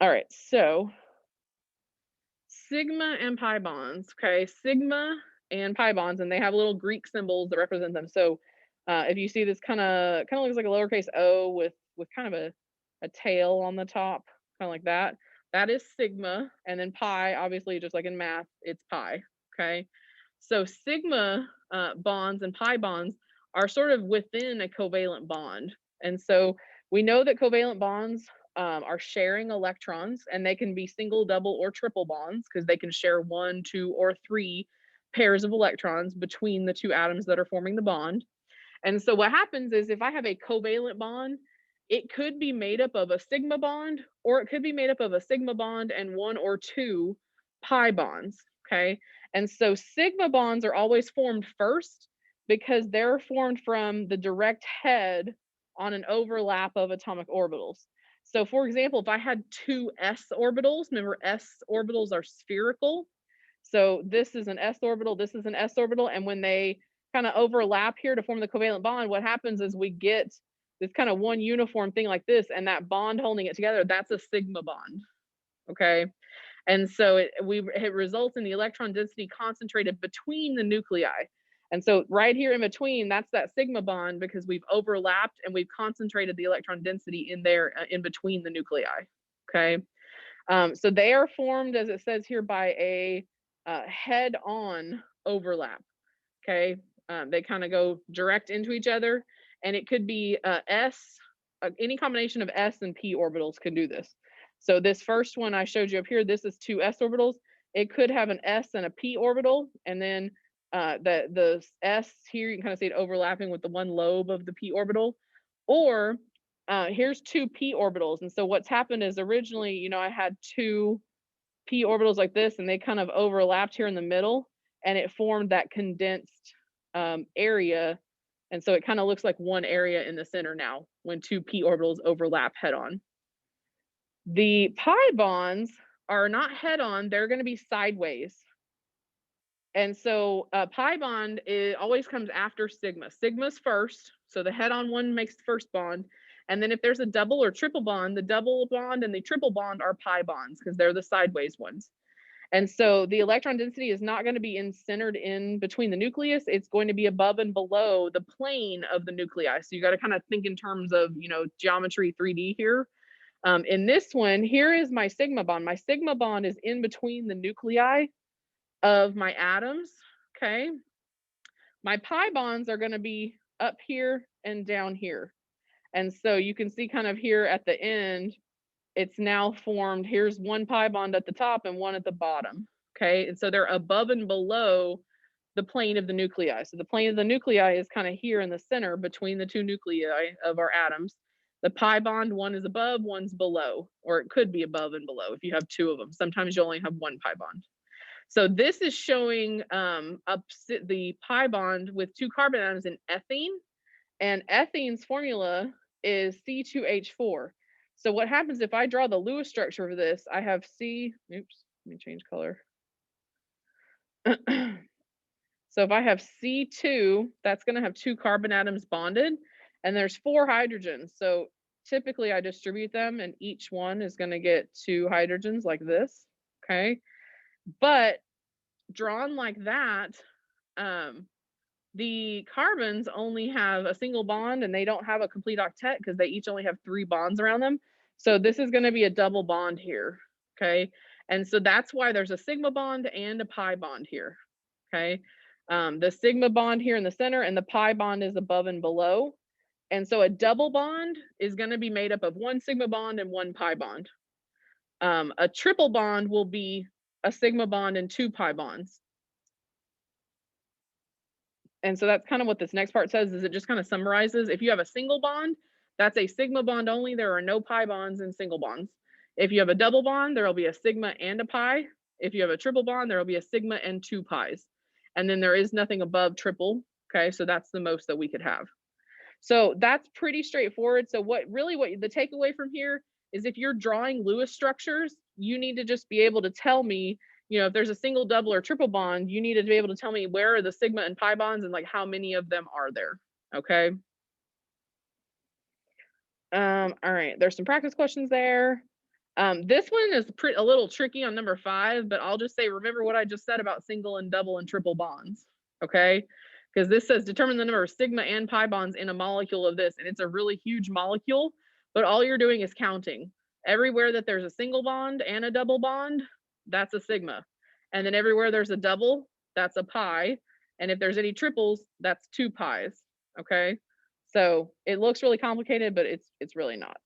All right, so sigma and pi bonds, okay? Sigma and pi bonds, and they have little Greek symbols that represent them. So if you see this kind of looks like a lowercase o with kind of a tail on the top, kind of like that. That is sigma, and then pi, obviously, just like in math, it's pi. Okay, so sigma bonds and pi bonds are sort of within a covalent bond, and so we know that covalent bonds are sharing electrons, and they can be single, double, or triple bonds because they can share one, two, or three pairs of electrons between the two atoms that are forming the bond. And so what happens is if I have a covalent bond, it could be made up of a sigma bond, or it could be made up of a sigma bond and one or two pi bonds. Okay. And so sigma bonds are always formed first because they're formed from the direct head on an overlap of atomic orbitals. So, for example, if I had two s orbitals, remember s orbitals are spherical. So, this is an s orbital, this is an s orbital. And when they kind of overlap here to form the covalent bond, what happens is we get this kind of one uniform thing like this, and that bond holding it together, that's a sigma bond. Okay. And so it results in the electron density concentrated between the nuclei. And so right here in between, that's that sigma bond because we've overlapped and we've concentrated the electron density in there in between the nuclei. Okay. So they are formed, as it says here, by a head-on overlap. Okay. They kind of go direct into each other, and it could be any combination of s and p orbitals can do this. So this first one I showed you up here, this is two s orbitals. It could have an s and a p orbital, and then the s here, you can kind of see it overlapping with the one lobe of the p orbital. Or here's two p orbitals, and so what's happened is originally, I had two p orbitals like this, and they kind of overlapped here in the middle, and it formed that condensed area. And so it kind of looks like one area in the center now when two p orbitals overlap head on. The pi bonds are not head on, they're going to be sideways. And so pi bond always comes after sigma. Sigma's first, so the head on one makes the first bond. And then if there's a double or triple bond, the double bond and the triple bond are pi bonds because they're the sideways ones. And so the electron density is not going to be centered in between the nucleus. It's going to be above and below the plane of the nuclei. So you got to kind of think in terms of, geometry 3D here. In this one, here is my sigma bond. My sigma bond is in between the nuclei of my atoms. Okay. My pi bonds are going to be up here and down here. And so you can see kind of here at the end, it's now formed. Here's one pi bond at the top and one at the bottom. Okay. And so they're above and below the plane of the nuclei. So the plane of the nuclei is kind of here in the center between the two nuclei of our atoms. The pi bond, one is above, one's below, or it could be above and below if you have two of them. Sometimes you only have one pi bond. So this is showing the pi bond with two carbon atoms in ethene, and ethene's formula is C2H4. So what happens if I draw the Lewis structure of this? I have let me change color. So if I have C2, that's going to have two carbon atoms bonded, and there's four hydrogens. So typically I distribute them, and each one is going to get two hydrogens like this. Okay. But drawn like that, the carbons only have a single bond and they don't have a complete octet because they each only have three bonds around them. So this is going to be a double bond here. Okay. And so that's why there's a sigma bond and a pi bond here. Okay. The sigma bond here in the center and the pi bond is above and below. And so a double bond is going to be made up of one sigma bond and one pi bond. A triple bond will be a sigma bond and two pi bonds. And so that's kind of what this next part says, is it just kind of summarizes. If you have a single bond, that's a sigma bond only. There are no pi bonds in single bonds. If you have a double bond, there will be a sigma and a pi. If you have a triple bond, there will be a sigma and two pi's. And then there is nothing above triple. Okay, so that's the most that we could have. So that's pretty straightforward. So what the takeaway from here is, if you're drawing Lewis structures, you need to just be able to tell me, if there's a single, double, or triple bond, you need to be able to tell me where are the sigma and pi bonds and like how many of them are there. Okay. All right. There's some practice questions there. This one is a little tricky on number 5, but I'll just say, remember what I just said about single and double and triple bonds, okay? Because this says determine the number of sigma and pi bonds in a molecule of this, and it's a really huge molecule, but all you're doing is counting. Everywhere that there's a single bond and a double bond, that's a sigma. And then everywhere there's a double, that's a pi. And if there's any triples, that's 2 pi's, okay? So it looks really complicated, but it's really not.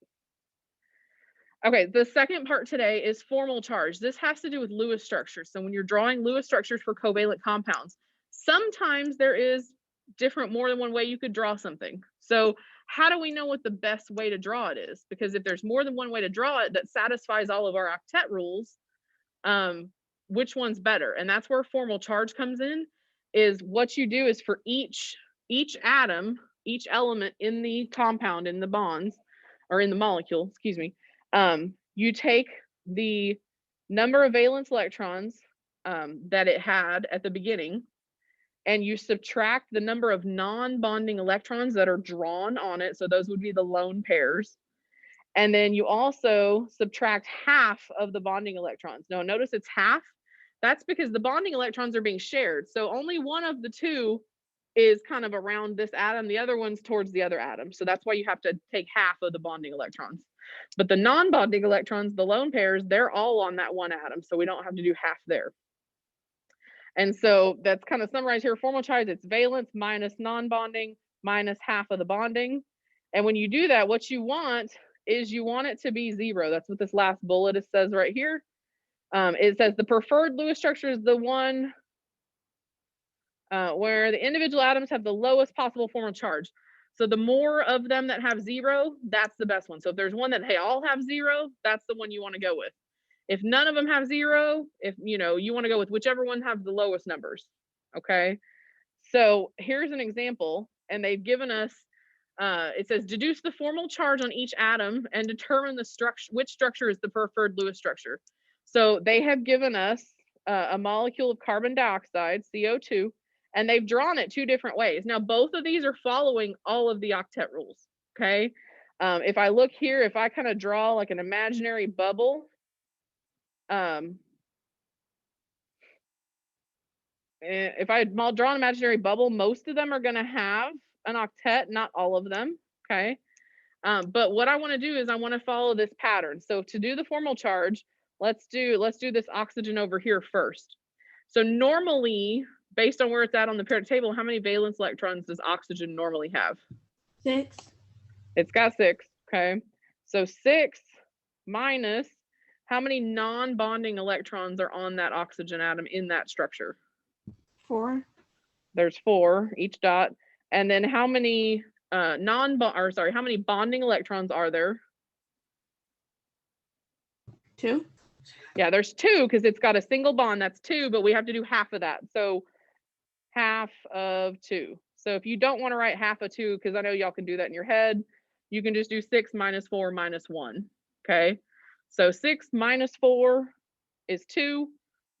Okay, the second part today is formal charge. This has to do with Lewis structures. So when you're drawing Lewis structures for covalent compounds, sometimes there is more than one way you could draw something. So how do we know what the best way to draw it is? Because if there's more than one way to draw it that satisfies all of our octet rules, which one's better? And that's where formal charge comes in, is what you do is for each atom, each element in the compound, in the bonds, or in the molecule, excuse me, you take the number of valence electrons that it had at the beginning, and you subtract the number of non-bonding electrons that are drawn on it. So those would be the lone pairs. And then you also subtract half of the bonding electrons. Now notice it's half. That's because the bonding electrons are being shared. So only one of the two is kind of around this atom, the other one's towards the other atom. So that's why you have to take half of the bonding electrons. But the non-bonding electrons, the lone pairs, they're all on that one atom. So we don't have to do half there. And so that's kind of summarized here. Formal charge, it's valence minus non-bonding minus half of the bonding. And when you do that, what you want is you want it to be 0. That's what this last bullet says right here. It says the preferred Lewis structure is the one where the individual atoms have the lowest possible formal charge. So the more of them that have 0, that's the best one. So if there's one that, hey, all have 0, that's the one you want to go with. If none of them have 0, if you want to go with whichever one have the lowest numbers. Okay. So here's an example, and they've given us, it says deduce the formal charge on each atom and determine the structure, which structure is the preferred Lewis structure. So they have given us a molecule of carbon dioxide, CO2, and they've drawn it 2 different ways. Now, both of these are following all of the octet rules, okay? If I look here, if I kind of draw like an imaginary bubble, if I draw an imaginary bubble, most of them are going to have an octet, not all of them, okay? But what I want to do is I want to follow this pattern. So to do the formal charge, let's do this oxygen over here first. So normally, based on where it's at on the periodic table, how many valence electrons does oxygen normally have? 6. It's got 6, okay? So 6 minus how many non-bonding electrons are on that oxygen atom in that structure? 4. There's 4 each dot. And then how many how many bonding electrons are there? 2. Yeah, there's 2 because it's got a single bond, that's 2, but we have to do half of that. So half of 2. So if you don't want to write half of 2, because I know y'all can do that in your head, you can just do 6 minus 4 minus 1. Okay. So 6 minus 4 is 2,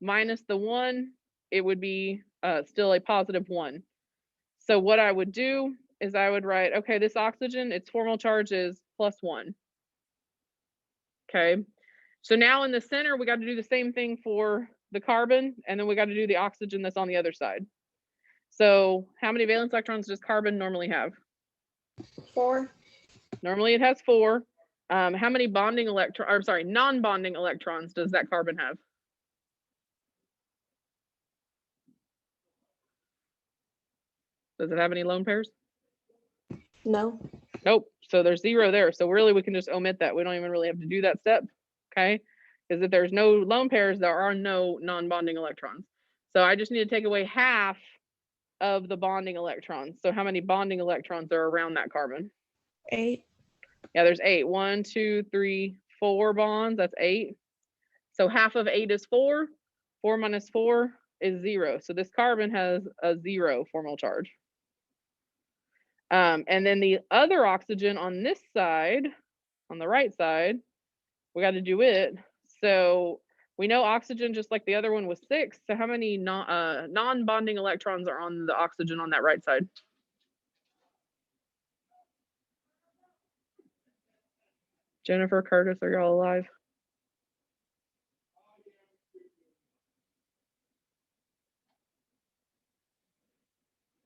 minus the 1, it would be still a positive 1. So what I would do is I would write, okay, this oxygen, its formal charge is +1. Okay. So now in the center, we got to do the same thing for the carbon, and then we got to do the oxygen that's on the other side. So how many valence electrons does carbon normally have? 4. Normally it has 4. How many non-bonding electrons does that carbon have? Does it have any lone pairs? No. Nope. So there's 0 there. So really we can just omit that. We don't even really have to do that step. Okay. Because if there's no lone pairs, there are no non-bonding electrons. So I just need to take away half of the bonding electrons. So how many bonding electrons are around that carbon? 8. Yeah, there's 8. 1, 2, 3, 4 bonds. That's 8. So half of 8 is 4. 4 minus 4 is 0. So this carbon has a 0 formal charge. And then the other oxygen on this side, on the right side, we got to do it. So we know oxygen, just like the other one, was 6. So how many non-bonding electrons are on the oxygen on that right side? Jennifer, Curtis, are y'all alive?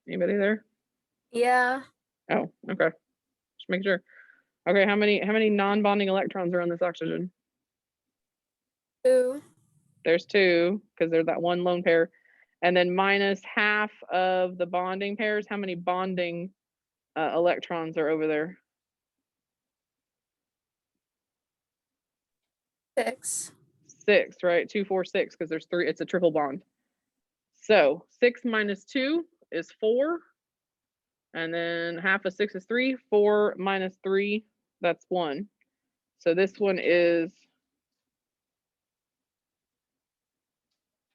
Anybody there? Yeah. Oh, okay. Just make sure. Okay, how many non-bonding electrons are on this oxygen? 2. There's 2, because there's that one lone pair. And then minus half of the bonding pairs. How many bonding electrons are over there? 6. 6, right? 2, 4, 6, because there's 3. It's a triple bond. So 6 minus 2 is 4. And then half of 6 is 3. 4 minus 3, that's 1. So this one is,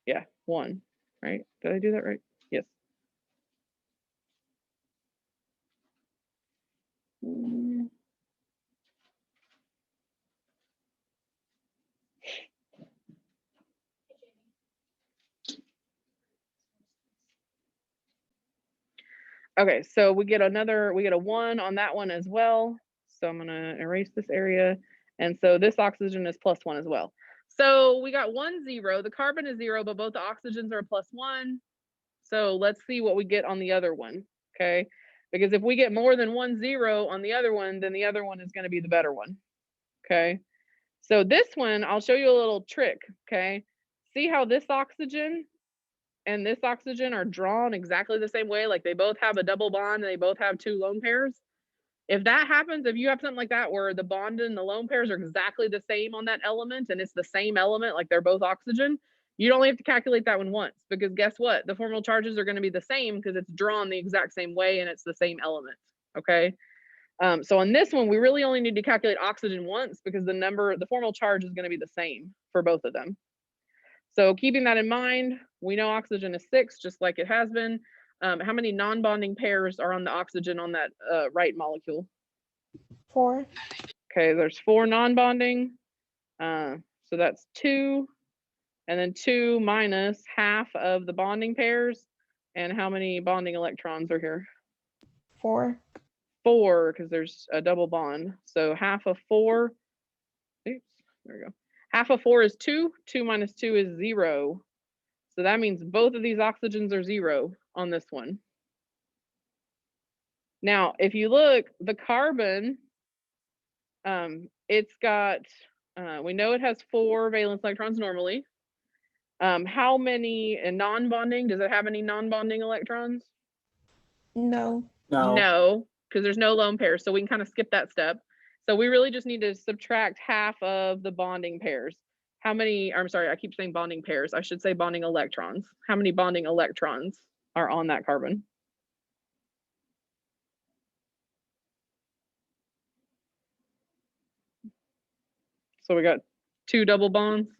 yeah, 1, right? Did I do that right? Yes. Okay, so we get a 1 on that one as well. So I'm gonna erase this area. And so this oxygen is +1 as well. So we got 1, 0. The carbon is 0, but both the oxygens are +1. So let's see what we get on the other one, okay? Because if we get more than 1, 0 on the other one, then the other one is gonna be the better one, okay? So this one, I'll show you a little trick, okay? See how this oxygen and this oxygen are drawn exactly the same way, like they both have a double bond and they both have 2 lone pairs. If that happens, if you have something like that where the bond and the lone pairs are exactly the same on that element and it's the same element, like they're both oxygen, you only have to calculate that one once, because guess what? The formal charges are going to be the same because it's drawn the exact same way and it's the same element, okay? So on this one, we really only need to calculate oxygen once because the formal charge is going to be the same for both of them. So keeping that in mind, we know oxygen is 6, just like it has been. How many non-bonding pairs are on the oxygen on that right molecule? 4. Okay, there's 4 non-bonding. So that's 2. And then 2 minus half of the bonding pairs. And how many bonding electrons are here? 4. 4, because there's a double bond. So half of 4. Oops, there we go. Half of 4 is 2. 2 minus 2 is 0. So that means both of these oxygens are 0 on this one. Now, if you look, the carbon, it's got, we know it has 4 valence electrons normally. How many non-bonding? Does it have any non-bonding electrons? No. No, because there's no lone pair. So we can kind of skip that step. So we really just need to subtract half of the bonding pairs. How many, I'm sorry, I keep saying bonding pairs. I should say bonding electrons. How many bonding electrons are on that carbon? So we got 2 double bonds.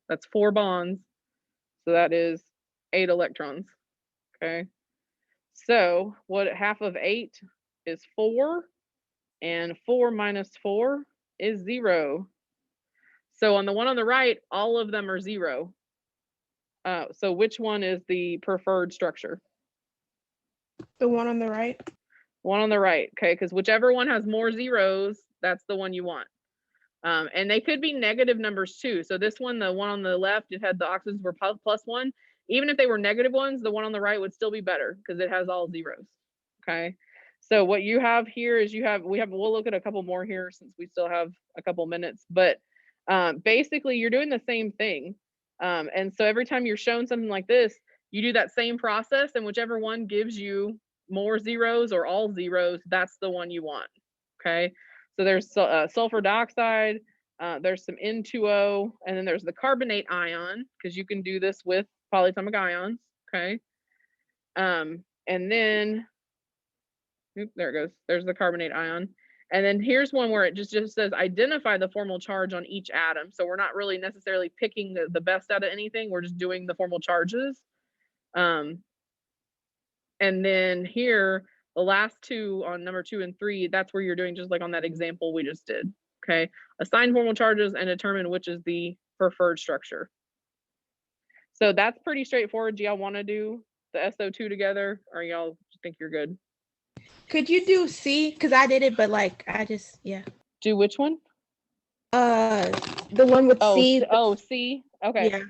That's 4 bonds. So that is 8 electrons. Okay. So what half of 8 is 4, and 4 minus 4 is 0. So on the one on the right, all of them are 0. So which one is the preferred structure? The one on the right. One on the right, okay, because whichever one has more zeros, that's the one you want. And they could be negative numbers too. So this one, the one on the left, it had the oxygens were +1. Even if they were negative ones, the one on the right would still be better because it has all zeros. Okay. So what you have here is we'll look at a couple more here since we still have a couple minutes, but basically you're doing the same thing. And so every time you're shown something like this, you do that same process, and whichever one gives you more zeros or all zeros, that's the one you want. Okay. So there's sulfur dioxide, there's some N2O, and then there's the carbonate ion, because you can do this with polyatomic ions, okay? And then, there it goes. There's the carbonate ion. And then here's one where it just says identify the formal charge on each atom. So we're not really necessarily picking the best out of anything. We're just doing the formal charges. And then here, the last 2 on number 2 and 3, that's where you're doing just like on that example we just did. Okay. Assign formal charges and determine which is the preferred structure. So that's pretty straightforward. Do y'all want to do the SO2 together, or y'all think you're good? Could you do C? Because I did it, but like yeah. Do which one? The one with C. Oh, C. Okay. Yeah.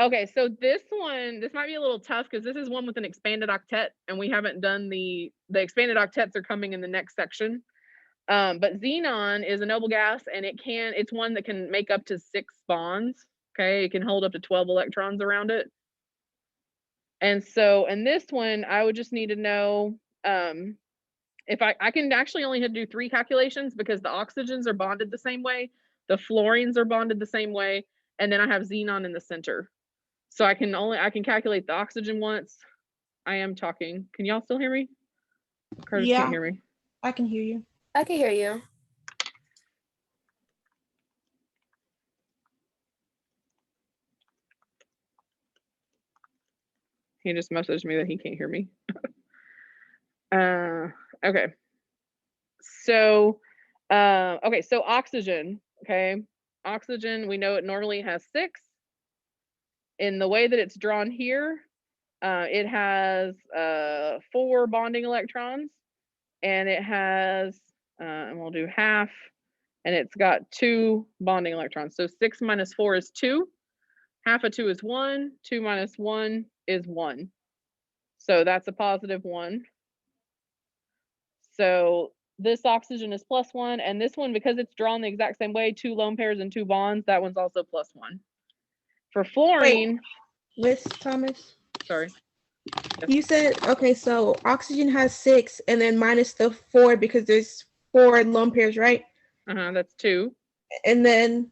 Okay, so this might be a little tough because this is one with an expanded octet, and we haven't done the expanded octets are coming in the next section. But xenon is a noble gas, and it's one that can make up to 6 bonds. Okay, it can hold up to 12 electrons around it. And so in this one, I would just need to know if I can actually only do 3 calculations because the oxygens are bonded the same way, the fluorines are bonded the same way, and then I have xenon in the center. So I can calculate the oxygen once. I am talking. Can y'all still hear me? Curtis Yeah, can't hear me. I can hear you. I can hear you. He just messaged me that he can't hear me. Okay. So, okay, so oxygen, okay. Oxygen, we know it normally has 6. In the way that it's drawn here, it has 4 bonding electrons, and it has, and we'll do half, and it's got 2 bonding electrons. So 6 minus 4 is 2. Half of 2 is 1. 2 minus 1 is 1. So that's a positive 1. So this oxygen is +1, and this one, because it's drawn the exact same way, 2 lone pairs and 2 bonds, that one's also +1. For fluorine, Miss Thomas, sorry. you said, okay, so oxygen has 6 and then minus the 4 because there's 4 lone pairs, right? That's 2. And then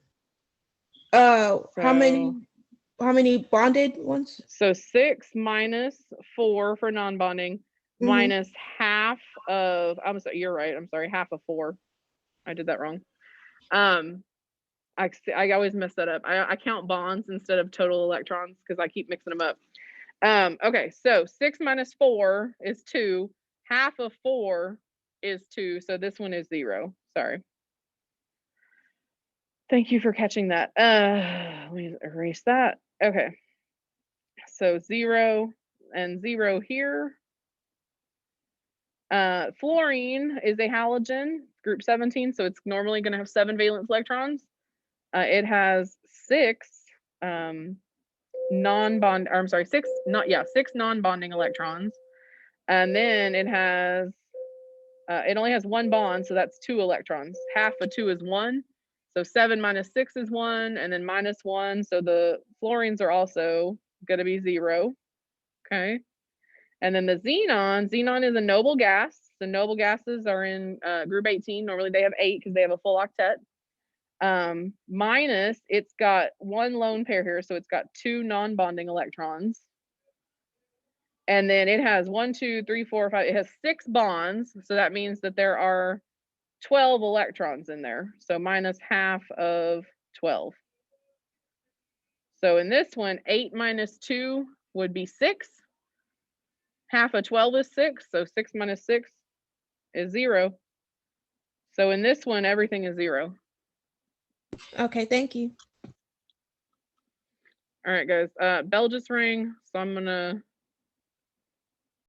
how many bonded ones? So 6 minus 4 for non-bonding, minus half of, I'm sorry, you're right, I'm sorry, half of 4. I did that wrong. I always mess that up. I count bonds instead of total electrons because I keep mixing them up. Okay, so 6 minus 4 is 2. Half of 4 is 2, so this one is 0. Sorry. Thank you for catching that. Let me erase that. Okay. So 0 and 0 here. Fluorine is a halogen, group 17, so it's normally going to have 7 valence electrons. It has 6 non-bond, or I'm sorry, 6 non-bonding electrons. And then it has, it only has 1 bond, so that's 2 electrons. Half of 2 is 1. So 7 minus 6 is 1, and then minus 1. So the fluorines are also going to be 0. Okay. And then the xenon is a noble gas. The noble gases are in group 18. Normally they have 8 because they have a full octet. Minus, it's got 1 lone pair here, so it's got 2 non-bonding electrons. And then it has 1, 2, 3, 4, 5. It has 6 bonds, so that means that there are 12 electrons in there. So minus half of 12. So in this one, 8 minus 2 would be 6. Half of 12 is 6, so 6 minus 6 is 0. So in this one, everything is 0. Okay, thank you. All right, guys. Bell just rang, so I'm gonna